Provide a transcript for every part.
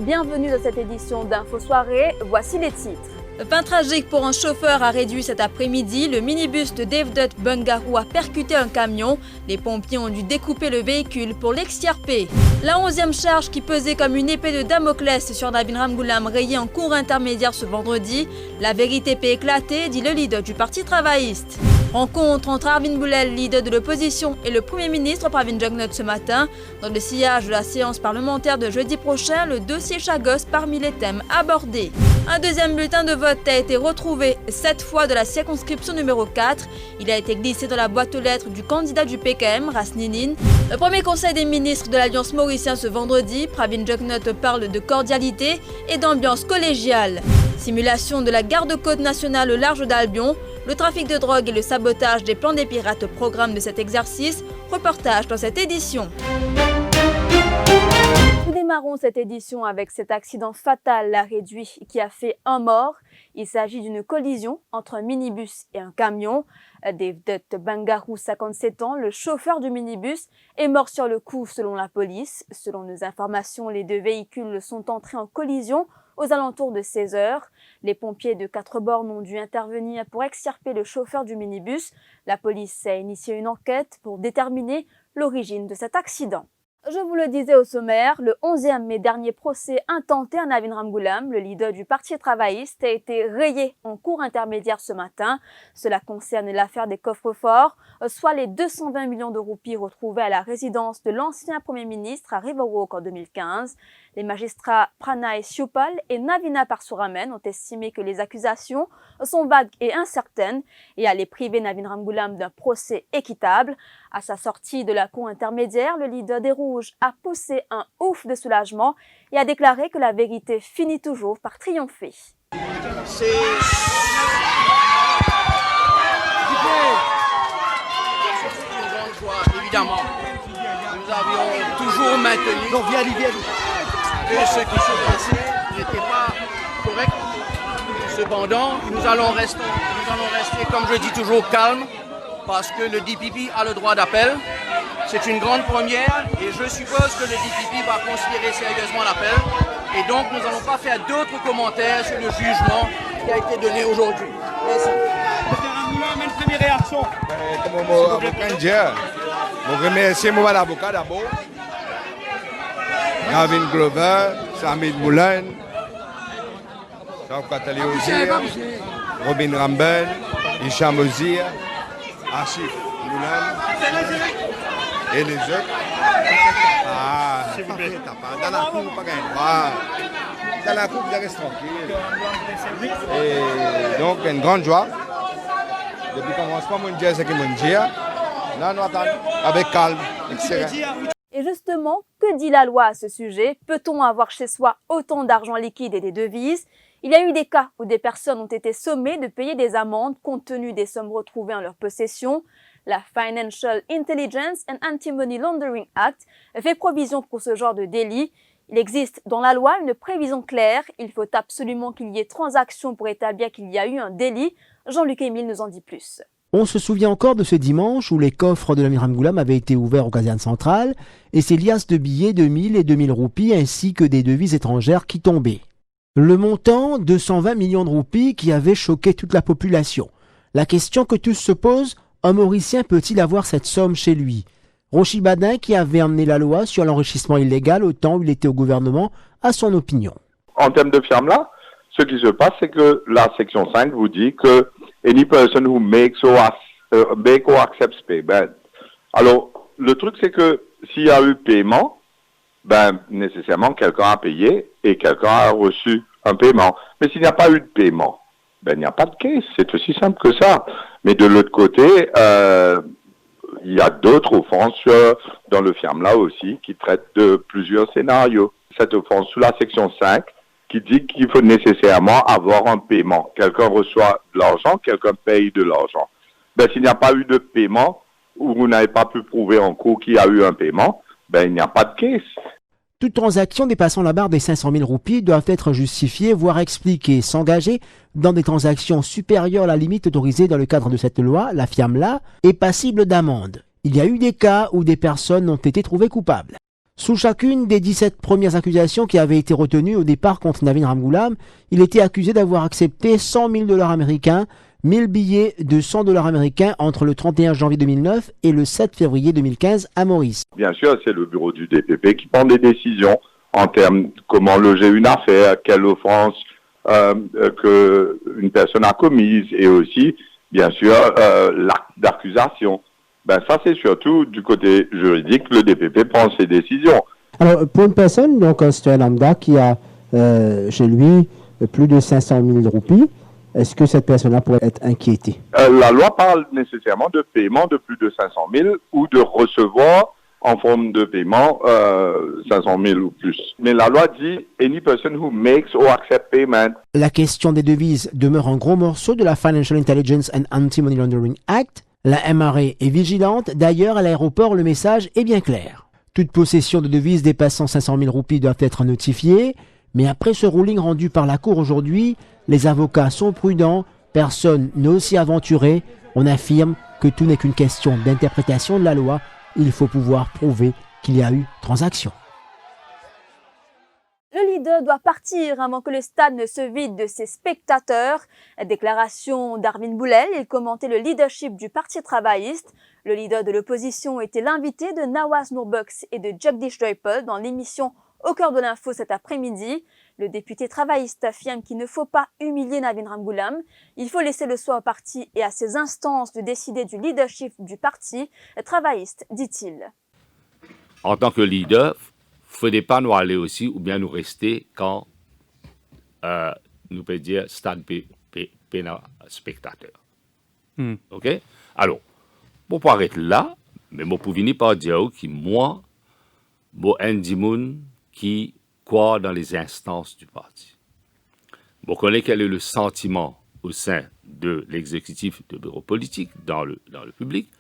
bienvenue dans cette édition d'Info Soirée, voici les titres. Fin tragique pour un chauffeur a réduit cet après-midi. Le minibus de Devdutt Bangarou a percuté un camion. Les pompiers ont dû découper le véhicule pour l'extirper. La 11e charge qui pesait comme une épée de Damoclès sur Navin Ramgoolam rayée en cours intermédiaire ce vendredi. La vérité peut éclater, dit le leader du Parti travailliste. Rencontre entre Arvin Boulel, leader de l'opposition, et le Premier ministre Pravin Jugnauth ce matin. Dans le sillage de la séance parlementaire de jeudi prochain, le dossier Chagos parmi les thèmes abordés. Un deuxième bulletin de vote a été retrouvé, cette fois de la circonscription numéro 4. Il a été glissé dans la boîte aux lettres du candidat du PKM, Ras Ninin. Le premier conseil des ministres de l'Alliance mauricien ce vendredi, Pravin Jugnauth parle de cordialité et d'ambiance collégiale. Simulation de la garde-côte nationale au large d'Albion. Le trafic de drogue et le sabotage des plans des pirates au programme de cet exercice. Reportage dans cette édition. Nous démarrons cette édition avec cet accident fatal à Réduit qui a fait un mort. Il s'agit d'une collision entre un minibus et un camion. Devdutt Bangarou, 57 ans, le chauffeur du minibus, est mort sur le coup selon la police. Selon nos informations, les deux véhicules sont entrés en collision aux alentours de 16 h. Les pompiers de 4 bornes ont dû intervenir pour extirper le chauffeur du minibus. La police a initié une enquête pour déterminer l'origine de cet accident. Je vous le disais au sommaire, le 11e mai dernier procès intenté à Navin Ramgoolam, le leader du Parti travailliste, a été rayé en cours intermédiaire ce matin. Cela concerne l'affaire des coffres-forts, soit les 220 millions de roupies retrouvés à la résidence de l'ancien Premier ministre à Riverwalk en 2015. Les magistrats Pranay Siupal et Navina Parsuraman ont estimé que les accusations sont vagues et incertaines et allaient priver Navin Ramgoolam d'un procès équitable. À sa sortie de la cour intermédiaire, le leader des Rouges a poussé un ouf de soulagement et a déclaré que la vérité finit toujours par triompher. C'est une grande joie, évidemment. Nous avions toujours maintenu que ce qui se passait n'était pas correct. Cependant, nous allons rester, comme je dis toujours, calmes, parce que le DPP a le droit d'appel. C'est une grande première et je suppose que le DPP va considérer sérieusement l'appel. Et donc, nous n'allons pas faire d'autres commentaires sur le jugement qui a été donné aujourd'hui. Merci. Une première réaction. Comme avocat, je remercie l'avocat d'abord. Gavin Glover, Samit Moulin, Jacques Katali Ozir, Robin Ramben, Hicham Ozir, Achif Moulin et les autres. S'il vous plaît. Dans la cour, pas gagné. Dans la cour, vous restez tranquille. Et donc, une grande joie. Depuis le commencement, mon Dieu, c'est que mon Dieu. Là, nous attendons avec calme, etc. Et justement, que dit la loi à ce sujet? Peut-on avoir chez soi autant d'argent liquide et des devises? Il y a eu des cas où des personnes ont été sommées de payer des amendes compte tenu des sommes retrouvées en leur possession. La Financial Intelligence and Anti-Money Laundering Act fait provision pour ce genre de délit. Il existe dans la loi une prévision claire. Il faut absolument qu'il y ait transaction pour établir qu'il y a eu un délit. Jean-Luc Émile nous en dit plus. On se souvient encore de ce dimanche où les coffres de Navin Ramgoolam avaient été ouverts au caserne centrale et ses liasses de billets de 1000 et 2000 roupies ainsi que des devises étrangères qui tombaient. Le montant, 220 millions de roupies qui avait choqué toute la population. La question que tous se posent, un Mauricien peut-il avoir cette somme chez lui? Rochi Badin, qui avait emmené la loi sur l'enrichissement illégal au temps où il était au gouvernement, a son opinion. En termes de fiamla, ce qui se passe, c'est que la section 5 vous dit que any person who makes or accepts payment. Alors, le truc, c'est que s'il y a eu paiement, nécessairement, quelqu'un a payé et quelqu'un a reçu un paiement. Mais s'il n'y a pas eu de paiement, il n'y a pas de case. C'est aussi simple que ça. Mais de l'autre côté, il y a d'autres offenses dans le fiamla aussi qui traitent de plusieurs scénarios. Cette offense sous la section 5 qui dit qu'il faut nécessairement avoir un paiement. Quelqu'un reçoit de l'argent, quelqu'un paye de l'argent. S'il n'y a pas eu de paiement, ou vous n'avez pas pu prouver en cours qu'il y a eu un paiement, il n'y a pas de case. Toute transaction dépassant la barre des 500 000 roupies doit être justifiée, voire expliquée. S'engager dans des transactions supérieures à la limite autorisée dans le cadre de cette loi, la fiamla, est passible d'amende. Il y a eu des cas où des personnes ont été trouvées coupables. Sous chacune des 17 premières accusations qui avaient été retenues au départ contre Navin Ramgoolam, il était accusé d'avoir accepté 100 000 $ américains, 1000 billets de 100 $ américains entre le 31 janvier 2009 et le 7 février 2015 à Maurice. Bien sûr, c'est le bureau du DPP qui prend des décisions en termes de comment loger une affaire, quelle offense qu'une personne a commise et aussi, bien sûr, l'acte d'accusation. Ben ça, c'est surtout du côté juridique, le DPP prend ses décisions. Alors, pour une personne, donc un citoyen lambda qui a chez lui plus de 500 000 roupies, est-ce que cette personne-là pourrait être inquiétée? La loi parle nécessairement de paiement de plus de 500 000 ou de recevoir en forme de paiement 500 000 ou plus. Mais la loi dit « any person who makes or accepts payment ». La question des devises demeure un gros morceau de la Financial Intelligence and Anti-Money Laundering Act. La MRA est vigilante. D'ailleurs, à l'aéroport, le message est bien clair. Toute possession de devises dépassant 500 000 roupies doit être notifiée. Mais après ce ruling rendu par la Cour aujourd'hui, les avocats sont prudents. Personne n'ose s'y aventurer. On affirme que tout n'est qu'une question d'interprétation de la loi. Il faut pouvoir prouver qu'il y a eu transaction. Le leader doit partir avant que le stade ne se vide de ses spectateurs. Déclaration d'Arvin Boulel, il commentait le leadership du Parti travailliste. Le leader de l'opposition était l'invité de Nawaz Nourbuks et de Jagdish Doipal dans l'émission Au cœur de l'info cet après-midi. Le député travailliste affirme qu'il ne faut pas humilier Navin Ramgoolam. Il faut laisser le soin au parti et à ses instances de décider du leadership du parti travailliste, dit-il. En tant que leader, il ne faut pas nous aller aussi ou bien nous rester quand nous peut dire stade spectateur. OK? Alors, pour pas arrêter là, mais je peux venir par dire que moi, je suis un dimoun qui croit dans les instances du parti. Je connais quel est le sentiment au sein de l'exécutif de bureau politique, dans le public.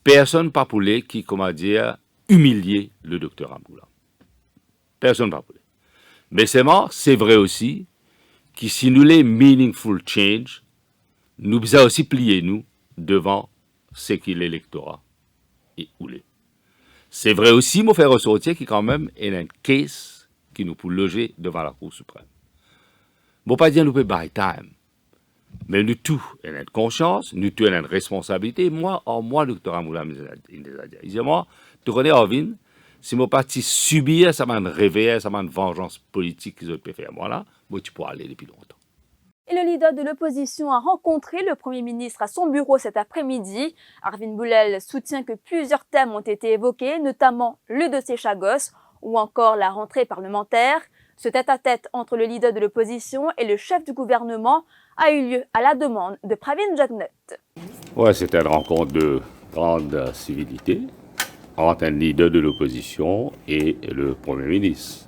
Personne pas pour les qui, comment dire, humilier le docteur Ramgoolam. Personne pas pour les. Mais c'est vrai aussi que si nous les meaningful change, nous devons aussi plier nous devant ce qui est l'électorat et où les. C'est vrai aussi, mon frère ressortir qui quand même est un case qui nous peut loger devant la Cour suprême. Bon, pas dire nous peut buy time, mais nous tous avons une conscience, nous tous avons une responsabilité. Moi, docteur Ramgoolam, il dit moi, tu connais Arvin, si mon parti subir, ça m'a une réveil, ça m'a une vengeance politique qu'ils ont pu faire. Voilà, moi, tu pourras aller depuis longtemps. Et le leader de l'opposition a rencontré le Premier ministre à son bureau cet après-midi. Arvin Boulel soutient que plusieurs thèmes ont été évoqués, notamment le dossier Chagos ou encore la rentrée parlementaire. Ce tête-à-tête entre le leader de l'opposition et le chef du gouvernement a eu lieu à la demande de Pravin Jagnut. Ouais, c'était une rencontre de grande civilité entre un leader de l'opposition et le Premier ministre.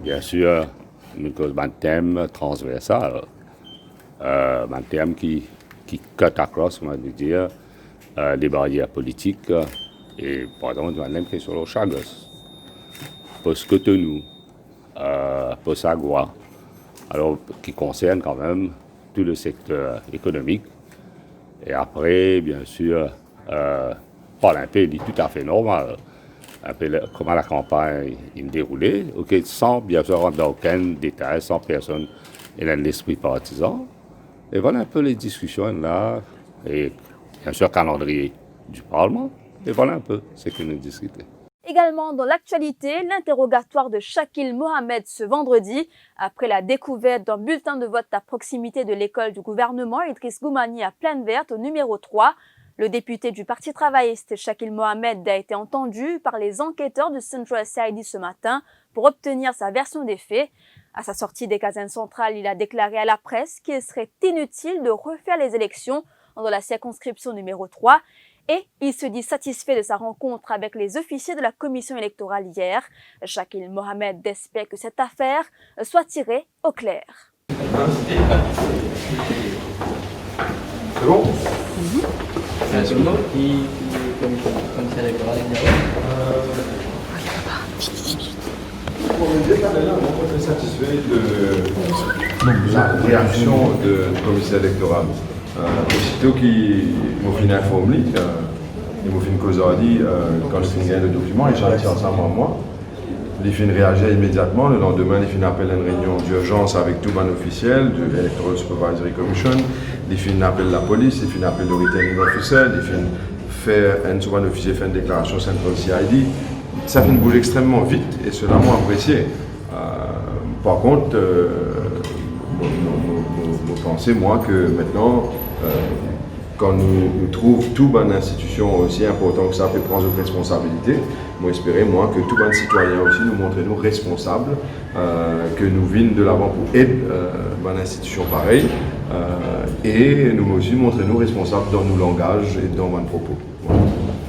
Bien sûr, nous avons un thème transversal. Un thème qui cut across, on va dire, les barrières politiques et, par exemple, un thème qui est sur le Chagos, post-Cotonou, post-Agua, alors qui concerne quand même tout le secteur économique. Et après, bien sûr, parler un peu tout à fait normal, un peu comment la campagne est déroulée, okay, sans bien sûr rentrer dans aucun détail, sans personne dans l'esprit partisan. Et voilà un peu les discussions là, et bien sûr calendrier du Parlement, et voilà un peu ce que nous discutons. Également dans l'actualité, l'interrogatoire de Shakil Mohamed ce vendredi, après la découverte d'un bulletin de vote à proximité de l'école du gouvernement Idriss Goumani à Plaine Verte au numéro 3. Le député du Parti travailliste Shakil Mohamed a été entendu par les enquêteurs de Central CID ce matin pour obtenir sa version des faits. À sa sortie des casernes centrales, il a déclaré à la presse qu'il serait inutile de refaire les élections dans la circonscription numéro 3 et il se dit satisfait de sa rencontre avec les officiers de la commission électorale hier. Shakil Mohamed espère que cette affaire soit tirée au clair. C'est bon? C'est le nom qui commission électorale On est très satisfait de la réaction du commissaire électoral. Aussitôt qu'il m'a fini informé, Et mon fin Kozardi, quand le fin gagne le document, il change ensemble à moi. Les fins réagissent immédiatement. Le lendemain, les fins appellent une réunion d'urgence avec tout ban officiel de l'Electoral Supervisory Commission. Les fins appellent la police, les fins appellent le returning officer, les fins fait un sous-ban officier fait une déclaration Central CID. Ça fait une bouge extrêmement vite et cela m'a apprécié. Par contre, je pensais moi que maintenant, quand nous trouvons toute bonne institution aussi important que ça peut prendre notre responsabilité, moi j'espérais moi que tout bon citoyen aussi nous montre nous responsables, que nous vînes de l'avant pour aider bonne institution pareille, et nous aussi montrer nous responsables dans nos langages et dans nos propos. Voilà.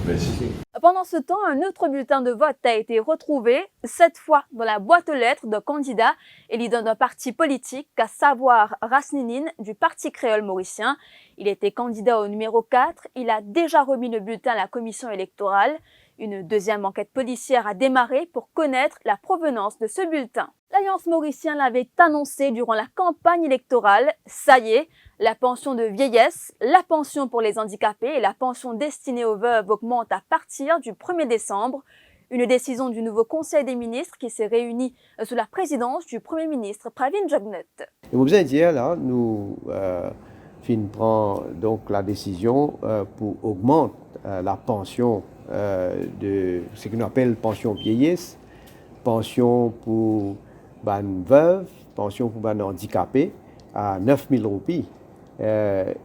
Merci. Pendant ce temps, un autre bulletin de vote a été retrouvé, cette fois dans la boîte aux lettres d'un candidat et leader d'un parti politique, à savoir Rasninine du Parti créole mauricien. Il était candidat au numéro 4, il a déjà remis le bulletin à la commission électorale. Une deuxième enquête policière a démarré pour connaître la provenance de ce bulletin. L'Alliance mauricienne l'avait annoncé durant la campagne électorale. Ça y est, la pension de vieillesse, la pension pour les handicapés et la pension destinée aux veuves augmentent à partir du 1er décembre. Une décision du nouveau Conseil des ministres qui s'est réuni sous la présidence du Premier ministre Pravin Jugnauth. Vous avez dit là, nous prenons donc la décision pour augmenter la pension de ce qu'on appelle pension vieillesse, pension pour les veuves, pension pour les handicapés à 9 000 roupies.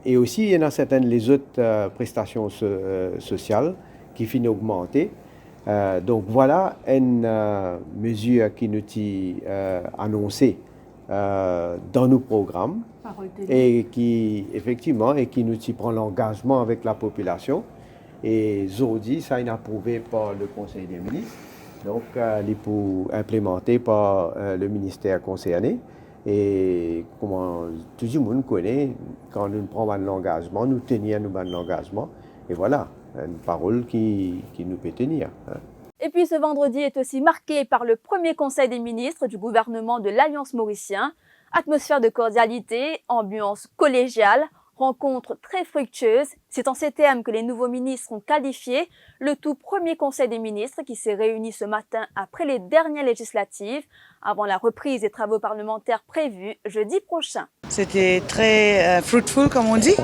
Et aussi, il y en a certaines les autres prestations sociales qui finissent d'augmenter. Donc voilà une mesure qui nous est annoncée dans nos programmes et qui effectivement et qui nous prend l'engagement avec la population. Et aujourd'hui, ça est approuvé par le Conseil des ministres, donc il est pour implémenter par le ministère concerné. Et comment tout le monde connaît, quand nous prenons un engagement, nous tenons un engagement. Et voilà, une parole qui nous peut tenir. Et puis ce vendredi est aussi marqué par le premier Conseil des ministres du gouvernement de l'Alliance mauricien. Atmosphère de cordialité, ambiance collégiale, rencontre très fructueuse. C'est en ces termes que les nouveaux ministres ont qualifié le tout premier Conseil des ministres qui s'est réuni ce matin après les dernières législatives, avant la reprise des travaux parlementaires prévus jeudi prochain. C'était très fruitful, comme on dit.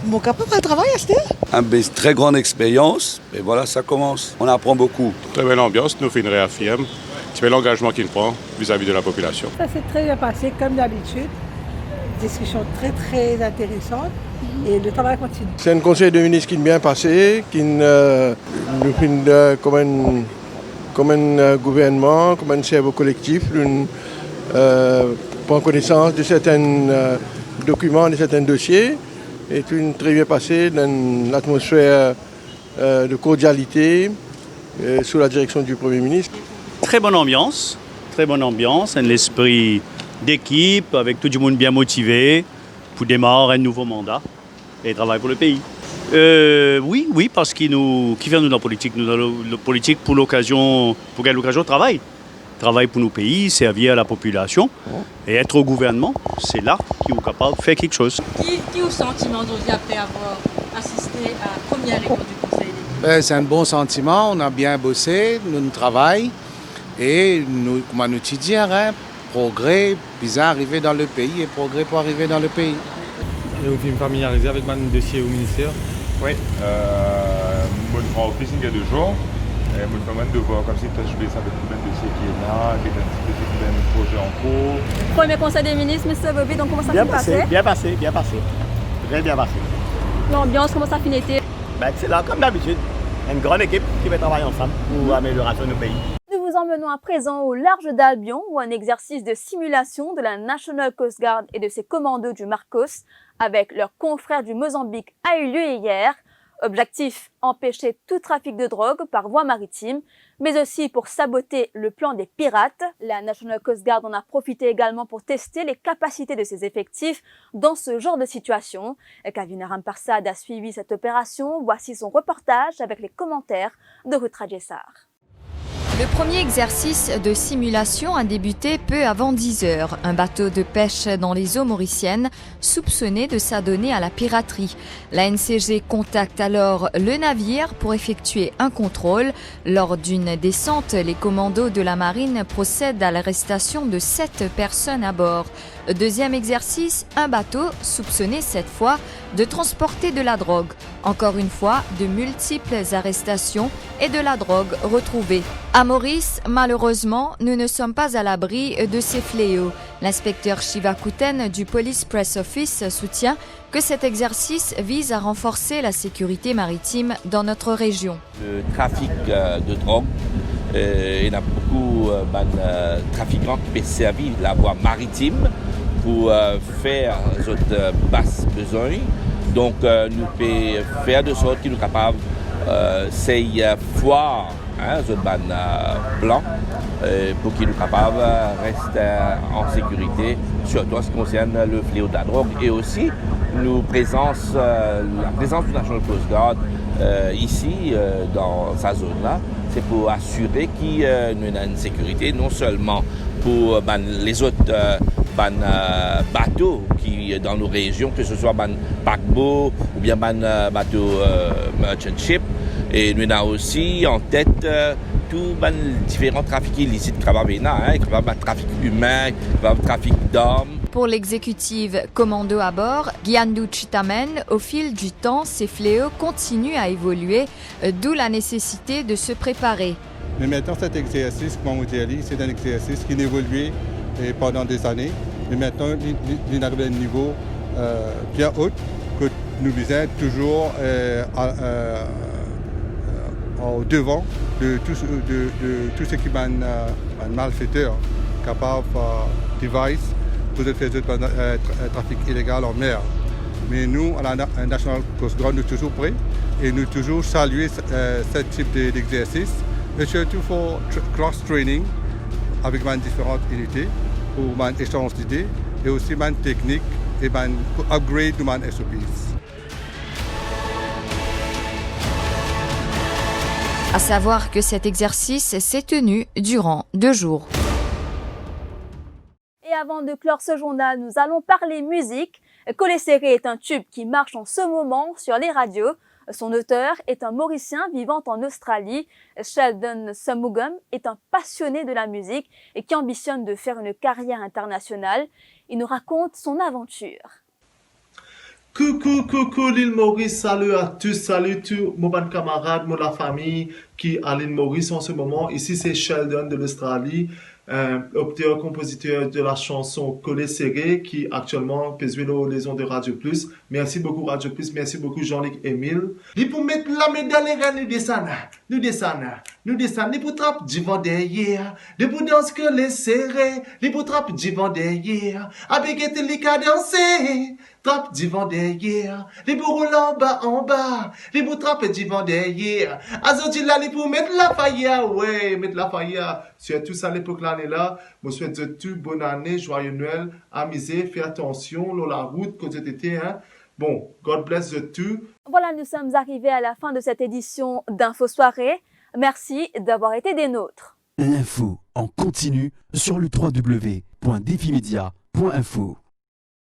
Mon capable à travailler, c'était une très grande expérience, et voilà, ça commence. On apprend beaucoup. Très belle ambiance, nous fait réaffirme. C'est l'engagement qu'il prend vis-à-vis de la population. Ça s'est très bien passé, comme d'habitude. Discussion très très intéressante et le travail continue. C'est un conseil de ministres qui est bien passé, qui nous fait comme un gouvernement, comme un cerveau collectif, prend connaissance de certains documents, de certains dossiers, et tout très bien passé dans l'atmosphère de cordialité sous la direction du Premier ministre. Très bonne ambiance, un esprit d'équipe avec tout le monde bien motivé pour démarrer un nouveau mandat et travailler pour le pays. Oui, parce qu'il fait nous dans la politique. Nous dans la politique pour l'occasion, pour gagner l'occasion de travail. Travailler pour nos pays, servir à la population et être au gouvernement, c'est là qu'il est capable de faire quelque chose. Qui au sentiment aujourd'hui après avoir assisté à la première réunion du Conseil des ministres? C'est un bon sentiment, on a bien bossé, nous travaillons et nous, comme nous disons, progrès pour arriver dans le pays et progrès pour arriver dans le pays. Et vous me familiariser avec mon dossier au ministère? Oui, je me prends office il y a 2 jours. Je me permets de voir comme si je vais ça avec tout le dossier qui est là, avec un projet en cours. Premier Conseil des ministres, M. Bobby, donc comment ça s'est passé? Bien passé. Très bien passé. L'ambiance, comment ça finit? C'est là, comme d'habitude, une grande équipe qui va travailler ensemble pour l'amélioration de nos pays. Nous vous emmenons à présent au large d'Albion où un exercice de simulation de la National Coast Guard et de ses commandos du Marcos avec leurs confrères du Mozambique a eu lieu hier. Objectif, empêcher tout trafic de drogue par voie maritime, mais aussi pour saboter le plan des pirates. La National Coast Guard en a profité également pour tester les capacités de ses effectifs dans ce genre de situation. Kavina Ramparsad a suivi cette opération. Voici son reportage avec les commentaires de Ruth Rajessar. Le premier exercice de simulation a débuté peu avant 10 heures. Un bateau de pêche dans les eaux mauriciennes soupçonné de s'adonner à la piraterie. La NCG contacte alors le navire pour effectuer un contrôle. Lors d'une descente, les commandos de la marine procèdent à l'arrestation de 7 personnes à bord. Deuxième exercice, un bateau soupçonné cette fois de transporter de la drogue. Encore une fois, de multiples arrestations et de la drogue retrouvée. À Maurice, malheureusement, nous ne sommes pas à l'abri de ces fléaux. L'inspecteur Shiva Kouten du Police Press Office soutient que cet exercice vise à renforcer la sécurité maritime dans notre région. Le trafic de drogue, il y a beaucoup de trafiquants qui peuvent servir la voie maritime pour faire notre basse besoin. Donc, nous pouvons faire de sorte que nous sommes capables ces foires, zone blanc, pour qu'ils soient capables de rester en sécurité, surtout en ce qui concerne le fléau de la drogue. Et aussi, la présence du National Coast Guard ici, dans sa zone-là, c'est pour assurer qu'il y a une sécurité, non seulement pour les autres bateaux qui dans nos régions, que ce soit paquebot ou bien bateau merchant ship. Et nous avons aussi en tête tous les différents trafics illicites qui peuvent trafic humain, trafic d'armes. Pour l'exécutive commando à bord, Gyandu Chitamen, au fil du temps, ces fléaux continuent à évoluer, d'où la nécessité de se préparer. Mais maintenant, cet exercice, comme on dit, c'est un exercice qui évolue pendant des années. Mais maintenant, il arrive à un niveau bien haut que nous visons toujours au devant de tout ce qui est un malfaiteur capable de device pour faire un trafic illégal en mer. Mais nous, à la National Coast Guard, nous sommes toujours prêts et nous toujours saluer ce type d'exercice, et surtout pour cross-training avec différentes unités pour échange d'idées et aussi technique et pour upgrade de SOPs. À savoir que cet exercice s'est tenu durant 2 jours. Et avant de clore ce journal, nous allons parler musique. Collé serré est un tube qui marche en ce moment sur les radios. Son auteur est un Mauricien vivant en Australie. Sheldon Sumugam est un passionné de la musique et qui ambitionne de faire une carrière internationale. Il nous raconte son aventure. Coucou l'île Maurice, salut à tous, salut tous mon bon camarade, mon la famille qui est à l'île Maurice en ce moment. Ici c'est Sheldon de l'Australie, auteur, compositeur de la chanson Collé serré qui actuellement peut jouer les ondes de Radio Plus. Merci beaucoup Radio Plus, merci beaucoup Jean-Luc Emile. Et pour mettre la médaille, nous descendons, les pour trappe du vent derrière, les pour danser collé serré, les pour trappe du vent derrière, avec les cas danser. Trappe du vent derrière, les pour rouler en bas, les pour trappe du vent derrière. Azoti là, les pour mettre la faillite, ouais, mettre la faillite. Sur tout ça, l'époque l'année là, je souhaite de tout bonne année, joyeux Noël, amusez, faites attention, la route, côté d'été, hein. Bon, God bless the two. Voilà, nous sommes arrivés à la fin de cette édition d'Info Soirée. Merci d'avoir été des nôtres. L'info en continu sur le www.defimedia.info.